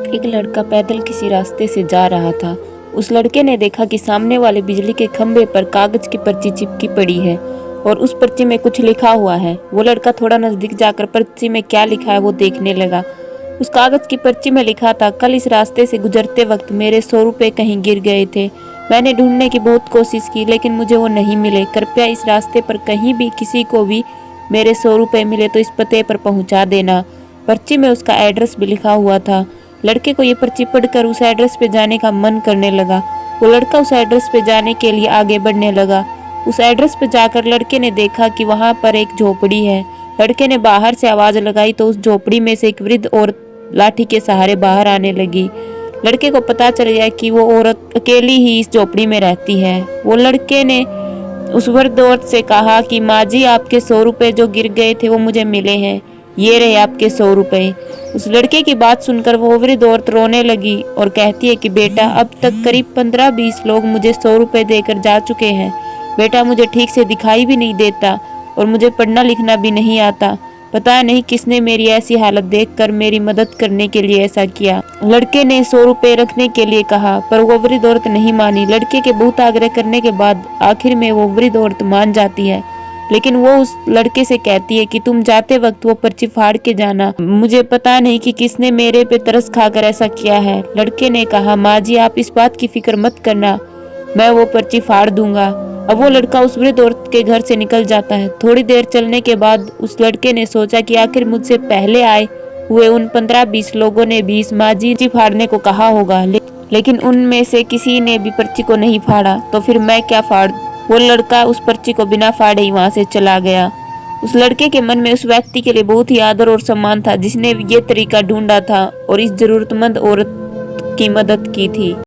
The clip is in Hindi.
एक लड़का पैदल किसी रास्ते से जा रहा था। उस लड़के ने देखा कि सामने वाले बिजली के खंभे पर कागज की पर्ची चिपकी पड़ी है और उस पर्ची में कुछ लिखा हुआ है। वो लड़का थोड़ा नजदीक जाकर पर्ची में क्या लिखा है वो देखने लगा। उस कागज की पर्ची में लिखा था, कल इस रास्ते से गुजरते वक्त मेरे 100 रुपए कहीं गिर गए थे। मैंने ढूंढने की बहुत कोशिश की लेकिन मुझे वो नहीं मिले। कृपया इस रास्ते पर कहीं भी किसी को भी मेरे 100 रुपए मिले तो इस पते पर पहुंचा देना। पर्ची में उसका एड्रेस भी लिखा हुआ था। लड़के को ये पर्ची पढ़कर उस एड्रेस पे जाने का मन करने लगा। वो लड़का उस एड्रेस पे जाने के लिए आगे बढ़ने लगा। उस एड्रेस पे जाकर लड़के ने देखा कि वहां पर एक झोपड़ी है। लड़के ने बाहर से आवाज लगाई तो उस झोपड़ी में से एक वृद्ध औरत लाठी के सहारे बाहर आने लगी। लड़के को पता चल गया कि वो औरत अकेली ही इस झोपड़ी में रहती है। वो लड़के ने उस वृद्ध औरत से कहा कि माँ जी, आपके 100 रुपए जो गिर गए थे वो मुझे मिले हैं, ये रहे आपके 100 रुपए। उस लड़के की बात सुनकर वो वृद्ध औरत रोने लगी और कहती है कि बेटा, अब तक करीब 15-20 लोग मुझे 100 रुपए देकर जा चुके हैं। बेटा, मुझे ठीक से दिखाई भी नहीं देता और मुझे पढ़ना लिखना भी नहीं आता। पता नहीं किसने मेरी ऐसी हालत देखकर मेरी मदद करने के लिए ऐसा किया। लड़के ने 100 रुपए रखने के लिए कहा पर वो वृद्ध औरत नहीं मानी। लड़के के बहुत आग्रह करने के बाद आखिर में वो वृद्ध औरत मान जाती है, लेकिन वो उस लड़के से कहती है कि तुम जाते वक्त वो पर्ची फाड़ के जाना। मुझे पता नहीं कि किसने मेरे पे तरस खाकर ऐसा किया है। लड़के ने कहा, माँ जी, आप इस बात की फिक्र मत करना, मैं वो पर्ची फाड़ दूंगा। अब वो लड़का उस वृद्ध औरत के घर से निकल जाता है। थोड़ी देर चलने के बाद उस लड़के ने सोचा कि आखिर मुझसे पहले आए हुए उन 15-20 लोगों ने भी इस माँ जी फाड़ने को कहा होगा, लेकिन उनमें से किसी ने भी पर्ची को नहीं फाड़ा, तो फिर मैं क्या फाड़। वो लड़का उस पर्ची को बिना फाड़े ही वहां से चला गया। उस लड़के के मन में उस व्यक्ति के लिए बहुत ही आदर और सम्मान था जिसने ये तरीका ढूंढा था और इस जरूरतमंद औरत की मदद की थी।